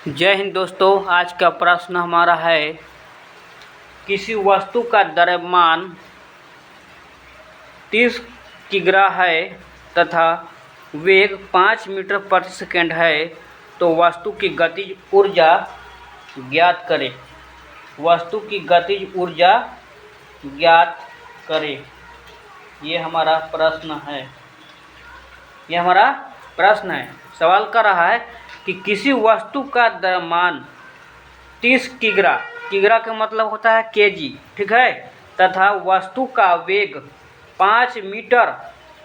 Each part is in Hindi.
जय हिंद दोस्तों। आज का प्रश्न हमारा है, किसी वस्तु का द्रव्यमान 30 किग्रा है तथा वेग 5 मीटर प्रति सेकंड है, तो वस्तु की गतिज ऊर्जा ज्ञात करें। वस्तु की गतिज ऊर्जा ज्ञात करें, ये हमारा प्रश्न है। सवाल कर रहा है कि किसी वस्तु का द्रव्यमान 30 किग्रा, किग्रा का मतलब होता है केजी, ठीक है, तथा वस्तु का वेग 5 मीटर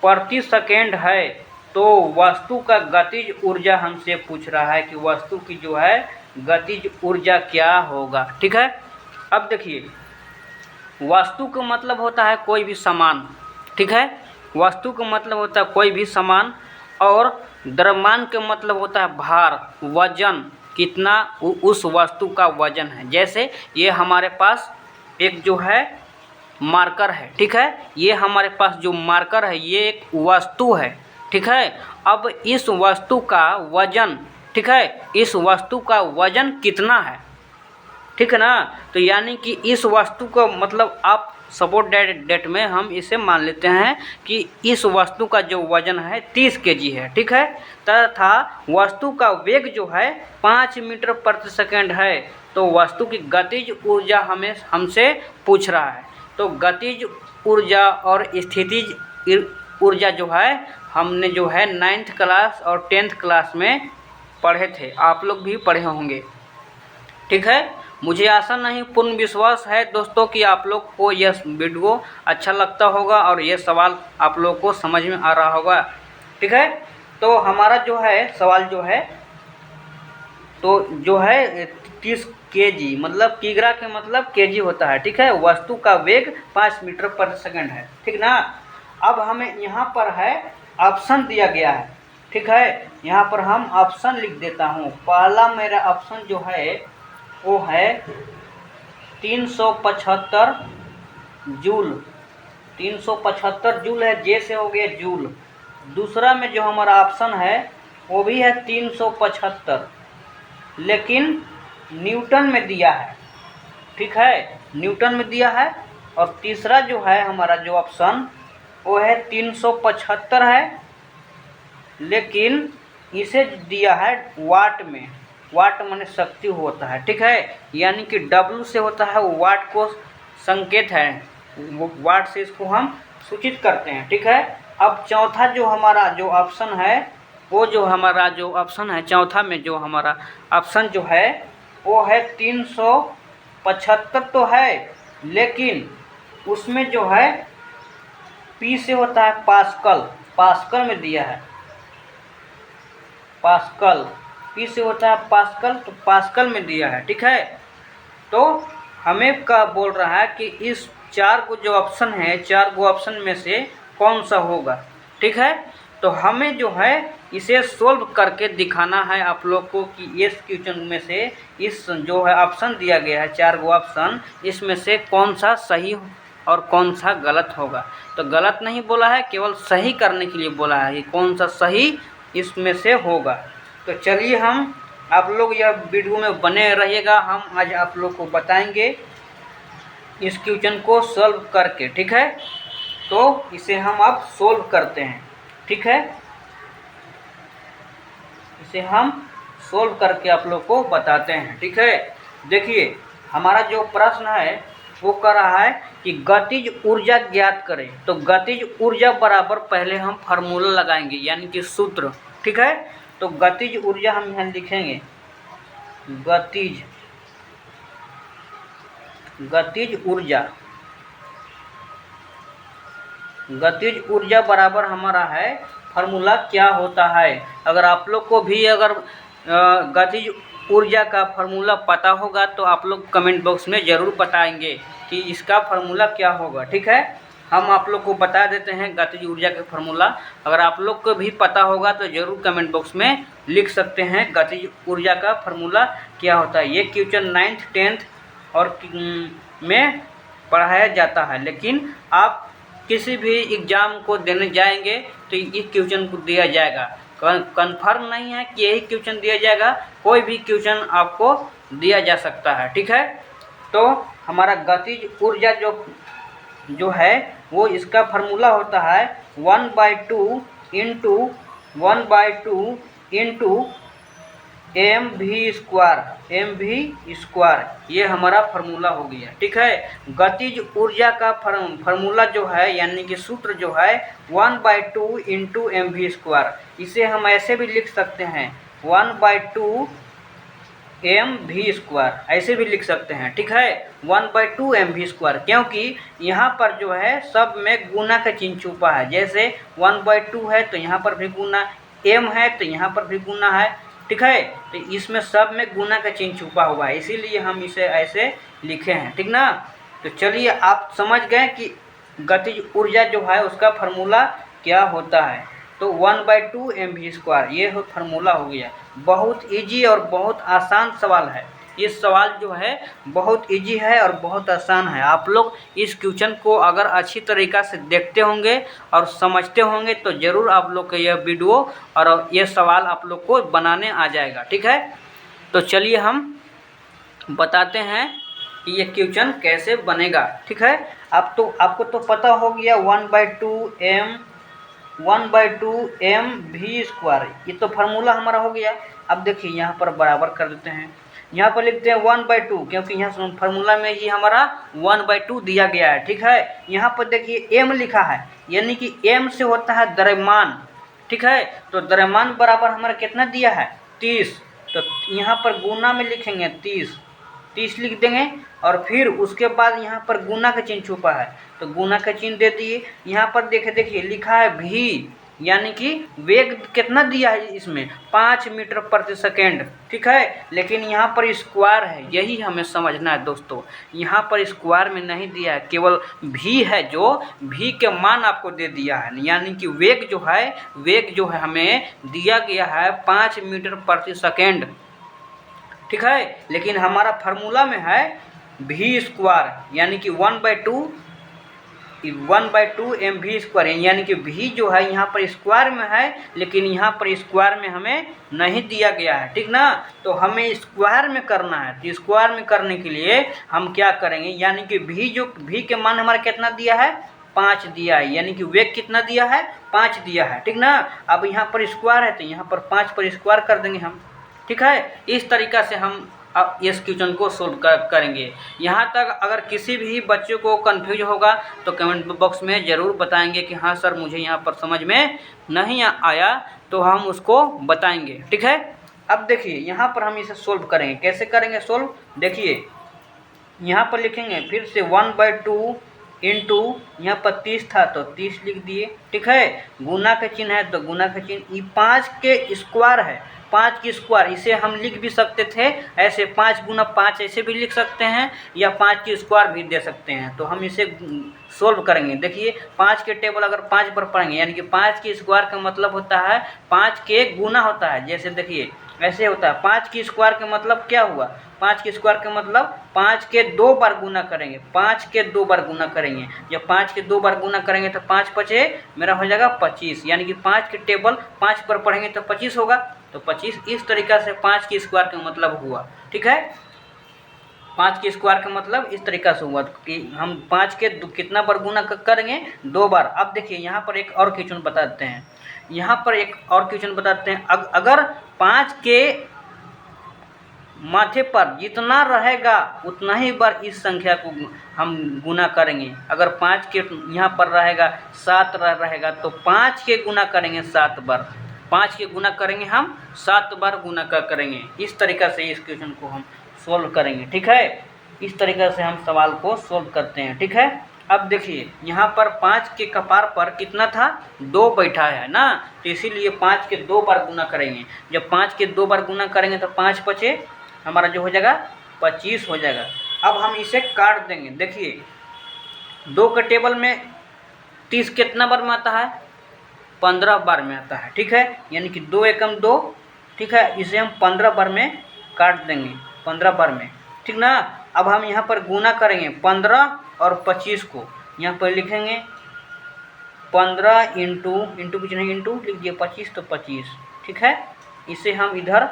प्रति सेकंड है, तो वस्तु का गतिज ऊर्जा हमसे पूछ रहा है कि वस्तु की जो है गतिज ऊर्जा क्या होगा। ठीक है, अब देखिए, वस्तु का मतलब होता है कोई भी सामान, ठीक है, वस्तु का मतलब होता है कोई भी सामान, और द्रव्यमान का मतलब होता है भार, वजन, कितना उस वस्तु का वजन है। जैसे ये हमारे पास एक जो है मार्कर है, ठीक है, ये हमारे पास जो मार्कर है ये एक वस्तु है, ठीक है। अब इस वस्तु का वजन, ठीक है, इस वस्तु का वजन कितना है, ठीक है ना। तो यानी कि इस वस्तु का मतलब आप सपोर्ट डेट में हम इसे मान लेते हैं कि इस वस्तु का जो वजन है 30 केजी है, ठीक है, तथा वस्तु का वेग जो है 5 मीटर प्रति सेकंड है, तो वस्तु की गतिज ऊर्जा हमसे पूछ रहा है। तो गतिज ऊर्जा और स्थितिज ऊर्जा जो है हमने जो है 9th क्लास और 10th क्लास में पढ़े थे, आप लोग भी पढ़े होंगे, ठीक है। मुझे आशा नहीं, पूर्ण विश्वास है दोस्तों कि आप लोग को यह वीडियो अच्छा लगता होगा और ये सवाल आप लोग को समझ में आ रहा होगा, ठीक है। तो हमारा जो है सवाल जो है, तो जो है 30 केजी, मतलब किग्रा के मतलब केजी होता है, ठीक है। वस्तु का वेग 5 मीटर प्रति सेकंड है, ठीक ना। अब हमें यहाँ पर है ऑप्शन दिया गया है, ठीक है, यहाँ पर हम ऑप्शन लिख देता हूँ। पहला मेरा ऑप्शन जो है वो है 375 जूल, 375 जूल है, जे से हो गया जूल। दूसरा में जो हमारा ऑप्शन है वो भी है 375, लेकिन न्यूटन में दिया है, ठीक है, न्यूटन में दिया है। और तीसरा जो है हमारा जो ऑप्शन वो है 375 है, लेकिन इसे दिया है वाट में। वाट माने शक्ति होता है, ठीक है, यानी कि W से होता है, वाट को संकेत है, वाट से इसको हम सूचित करते हैं, ठीक है। अब चौथा जो हमारा जो ऑप्शन है, वो जो हमारा जो ऑप्शन है चौथा में जो हमारा ऑप्शन जो है वो है 375 तो है, लेकिन उसमें जो है P से होता है पास्कल, पास्कल में दिया है, पास्कल, P से होता है पास्कल, तो पास्कल में दिया है, ठीक है। तो हमें क्या बोल रहा है कि इस 4 को जो ऑप्शन है, 4 को ऑप्शन में से कौन सा होगा, ठीक है। तो हमें जो है इसे सोल्व करके दिखाना है आप लोग को कि इस क्वेश्चन में से इस जो है ऑप्शन दिया गया है 4 को ऑप्शन, इसमें से कौन सा सही और कौन सा गलत होगा। तो गलत नहीं बोला है, केवल सही करने के लिए बोला है कि कौन सा सही इसमें से होगा। तो चलिए हम आप लोग यह वीडियो में बने रहिएगा, हम आज आप लोग को बताएंगे इस क्वेश्चन को सॉल्व करके, ठीक है। तो इसे हम अब सॉल्व करते हैं, ठीक है, इसे हम सॉल्व करके आप लोग को बताते हैं, ठीक है। देखिए, हमारा जो प्रश्न है वो कह रहा है कि गतिज ऊर्जा ज्ञात करें। तो गतिज ऊर्जा बराबर पहले हम फार्मूला लगाएंगे, यानी कि सूत्र, ठीक है। तो गतिज ऊर्जा हम यहाँ लिखेंगे, गतिज ऊर्जा बराबर हमारा है, फार्मूला क्या होता है। अगर आप लोग को भी अगर गतिज ऊर्जा का फार्मूला पता होगा तो आप लोग कमेंट बॉक्स में ज़रूर बताएंगे कि इसका फार्मूला क्या होगा, ठीक है। हम आप लोग को बता देते हैं गतिज ऊर्जा का फार्मूला। अगर आप लोग को भी पता होगा तो ज़रूर कमेंट बॉक्स में लिख सकते हैं गतिज ऊर्जा का फार्मूला क्या होता है। ये क्वेश्चन 9th 10th और में पढ़ाया जाता है, लेकिन आप किसी भी एग्ज़ाम को देने जाएंगे तो इस क्वेश्चन को दिया जाएगा कन्फर्म नहीं है कि यही क्वेश्चन दिया जाएगा, कोई भी क्वेश्चन आपको दिया जा सकता है। ठीक है, तो हमारा गतिज ऊर्जा जो है वो इसका फार्मूला होता है 1/2 इंटू 1/2 इंटू mv², ये हमारा फार्मूला हो गया। ठीक है, गतिज ऊर्जा का फार्मूला जो है यानी कि सूत्र जो है 1/2 इंटू mv², इसे हम ऐसे भी लिख सकते हैं 1/2 mv², ऐसे भी लिख सकते हैं। ठीक है, 1/2 mv², क्योंकि यहाँ पर जो है सब में गुना का चिन्ह छुपा है। जैसे 1/2 है तो यहाँ पर भी गुना, m है तो यहाँ पर भी गुना है। ठीक है, तो इसमें सब में गुना का चिन्ह छुपा हुआ है, इसीलिए हम इसे ऐसे लिखे हैं। ठीक ना, तो चलिए आप समझ गए कि गतिज ऊर्जा जो है उसका फार्मूला क्या होता है। तो 1/2 mv², ये फार्मूला हो गया। बहुत इजी और बहुत आसान सवाल है। ये सवाल जो है बहुत इजी है और बहुत आसान है। आप लोग इस क्वेश्चन को अगर अच्छी तरीक़ा से देखते होंगे और समझते होंगे तो ज़रूर आप लोग का यह वीडियो और ये सवाल आप लोग को बनाने आ जाएगा। ठीक है, तो चलिए हम बताते हैं कि ये क्वेश्चन कैसे बनेगा। ठीक है, आपको तो पता हो गया 1/2 mv², ये तो फार्मूला हमारा हो गया। अब देखिए यहाँ पर बराबर कर देते हैं, यहाँ पर लिखते हैं 1/2, क्योंकि यहाँ फार्मूला में ही हमारा 1/2 दिया गया है। ठीक है, यहाँ पर देखिए m लिखा है, यानी कि m से होता है द्रव्यमान। ठीक है, तो द्रव्यमान बराबर हमारा कितना दिया है 30, तो यहाँ पर गुना में लिखेंगे 30 लिख देंगे और फिर उसके बाद यहाँ पर गुना का चिन्ह छुपा है तो गुना का चिन्ह दे दिए। यहाँ पर देखिए लिखा है v, यानी कि वेग कितना दिया है इसमें 5 मीटर प्रति सेकेंड। ठीक है, लेकिन यहाँ पर स्क्वायर है, यही हमें समझना है दोस्तों। यहाँ पर स्क्वायर में नहीं दिया है, केवल v है, जो v के मान आपको दे दिया है, यानी कि वेग जो है हमें दिया गया है 5 मीटर प्रति सेकेंड। ठीक है, लेकिन हमारा फार्मूला में है v², यानी कि 1/2 mv², यानी कि v जो है यहाँ पर स्क्वायर में है, लेकिन यहाँ पर स्क्वायर में हमें नहीं दिया गया है। ठीक ना, तो हमें स्क्वायर में करना है। तो स्क्वायर में करने के लिए हम क्या करेंगे, यानी कि v के मान हमारा कितना दिया है 5 दिया है, यानी कि वेग कितना दिया है 5 दिया है। ठीक ना, अब यहाँ पर स्क्वायर है तो यहाँ पर 5 पर स्क्वायर कर देंगे हम। ठीक है, इस तरीक़ा से हम अब इस क्वेश्चन को सोल्व करेंगे। यहाँ तक अगर किसी भी बच्चे को कंफ्यूज होगा तो कमेंट बॉक्स में ज़रूर बताएंगे कि हाँ सर मुझे यहाँ पर समझ में नहीं आया, तो हम उसको बताएंगे। ठीक है, अब देखिए यहाँ पर हम इसे सोल्व करेंगे। कैसे करेंगे सोल्व, देखिए यहाँ पर लिखेंगे फिर से 1/2 इंटू, यहाँ पर 30 था तो 30 लिख दिए। ठीक है, गुना का चिन्ह है तो गुना का चिन्ह, ये 5 के स्क्वायर है, 5 की स्क्वायर, इसे हम लिख भी सकते थे ऐसे 5 गुना 5 ऐसे भी लिख सकते हैं, या 5 की स्क्वायर भी दे सकते हैं। तो हम इसे सोल्व करेंगे। देखिए 5 के टेबल अगर 5 पर पढ़ेंगे, यानी कि 5 की स्क्वायर का मतलब होता है 5 के गुना होता है। जैसे देखिए ऐसे होता है, 5 की स्क्वायर का मतलब क्या हुआ, 5 की स्क्वायर का मतलब 5 के 2 बार गुना करेंगे, 5 के 2 बार गुना करेंगे। जब 5 के 2 बार गुना करेंगे तो 5 पचे मेरा हो जाएगा 25, यानी कि 5 के टेबल 5 पर पढ़ेंगे तो 25 होगा, तो 25। इस तरीक़ा से 5 की स्क्वायर का मतलब हुआ। ठीक है, 5 की स्क्वायर का मतलब इस तरीक़ा से हुआ कि हम 5 के कितना बार गुना करेंगे 2 बार। अब देखिए यहाँ पर एक और क्वेश्चन बता देते हैं, यहाँ पर एक और क्वेश्चन बताते हैं। अगर 5 के माथे पर जितना रहेगा उतना ही बार इस संख्या को हम गुना करेंगे। अगर 5 के यहाँ पर रहेगा 7 रहेगा तो 5 के गुना करेंगे 7 बार, 5 के गुना करेंगे हम 7 बार गुना करेंगे। इस तरीक़ा से इस क्वेश्चन को हम सोल्व करेंगे। ठीक है, इस तरीक़ा से हम सवाल को सोल्व करते हैं। ठीक है, अब देखिए यहाँ पर 5 के कपार पर कितना था 2 बैठा है ना, तो इसीलिए 5 के 2 बार गुना करेंगे। जब 5 के 2 बार गुना करेंगे तो 5 पचे हमारा जो हो जाएगा 25 हो जाएगा। अब हम इसे काट देंगे। देखिए 2 के टेबल में 30 कितना बार में आता है 15 बार में आता है। ठीक है, यानी कि 2 एकम 2। ठीक है, इसे हम 15 बार में काट देंगे, 15 बार में। ठीक ना, अब हम यहाँ पर गुना करेंगे 15 और 25 को, यहाँ पर लिखेंगे 15 इंटू कुछ नहीं इंटू लिख दिए 25 तो 25 ठीक है। इसे हम इधर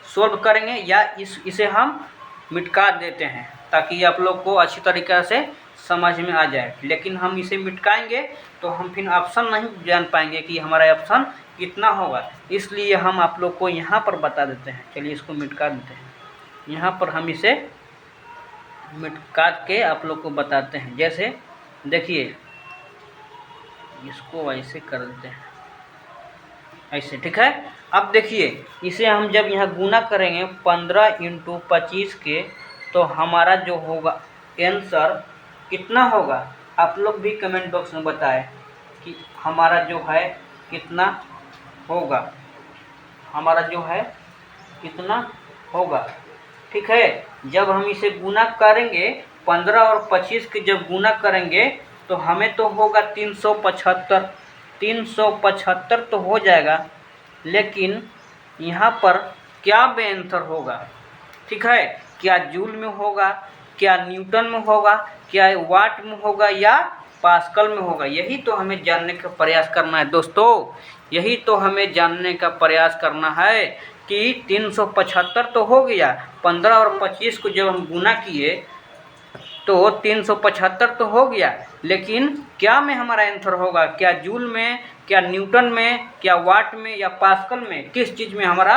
सोल्व करेंगे या इसे हम मिटका देते हैं ताकि आप लोग को अच्छी तरीक़े से समझ में आ जाए। लेकिन हम इसे मिटकाएंगे तो हम फिर ऑप्शन नहीं जान पाएंगे कि हमारा ऑप्शन कितना होगा, इसलिए हम आप लोग को यहाँ पर बता देते हैं। चलिए इसको मिटका देते हैं। यहाँ पर हम इसे मिटका के आप लोग को बताते हैं। जैसे देखिए, इसको ऐसे कर देते हैं, ऐसे, ठीक है। अब देखिए, इसे हम जब यहाँ गुना करेंगे 15 × 25 के, तो हमारा जो होगा आंसर कितना होगा। आप लोग भी कमेंट बॉक्स में बताएं कि हमारा जो है कितना होगा, हमारा जो है कितना होगा, ठीक है। जब हम इसे गुना करेंगे 15 और 25 के जब गुना करेंगे तो हमें तो होगा 375। 375 तो हो जाएगा, लेकिन यहाँ पर क्या में आंसर होगा, ठीक है। क्या जूल में होगा, क्या न्यूटन में होगा, क्या वाट में होगा या पास्कल में होगा, यही तो हमें जानने का प्रयास करना है दोस्तों। यही तो हमें जानने का प्रयास करना है कि 375 तो हो गया, 15 और 25 को जब हम गुना किए तो 375 तो हो गया, लेकिन क्या में हमारा आंसर होगा, क्या जूल में, क्या न्यूटन में, क्या वाट में या पास्कल में, किस चीज़ में हमारा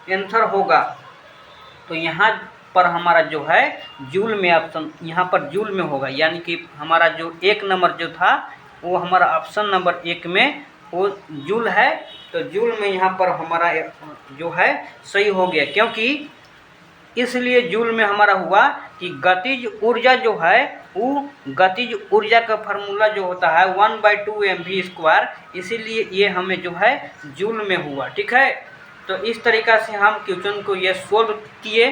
आंसर होगा। तो यहाँ पर हमारा जो है जूल में ऑप्शन, यहाँ पर जूल में होगा, यानी कि हमारा जो 1 नंबर जो था वो हमारा ऑप्शन नंबर 1 में वो जूल है। तो जूल में यहाँ पर हमारा जो है सही हो गया, क्योंकि इसलिए जूल में हमारा हुआ कि गतिज ऊर्जा जो है वो गतिज ऊर्जा का फार्मूला जो होता है 1/2 mv², इसीलिए ये हमें जो है जूल में हुआ, ठीक है। तो इस तरीक़ा से हम क्वेश्चन को ये सोल्व किए।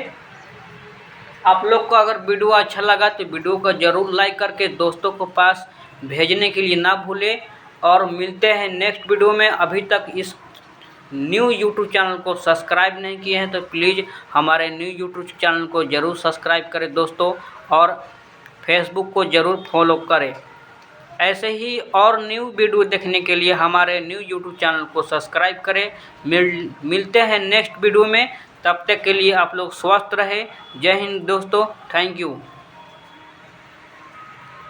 आप लोग को अगर वीडियो अच्छा लगा तो वीडियो को ज़रूर लाइक करके दोस्तों को पास भेजने के लिए ना भूलें, और मिलते हैं नेक्स्ट वीडियो में। अभी तक इस न्यू यूट्यूब चैनल को सब्सक्राइब नहीं किए हैं तो प्लीज़ हमारे न्यू यूट्यूब चैनल को ज़रूर सब्सक्राइब करें दोस्तों, और फेसबुक को ज़रूर फॉलो करें। ऐसे ही और न्यू वीडियो देखने के लिए हमारे न्यू यूट्यूब चैनल को सब्सक्राइब करें। मिलते हैं नेक्स्ट वीडियो में, तब तक के लिए आप लोग स्वस्थ रहें। जय हिंद दोस्तों, थैंक यू।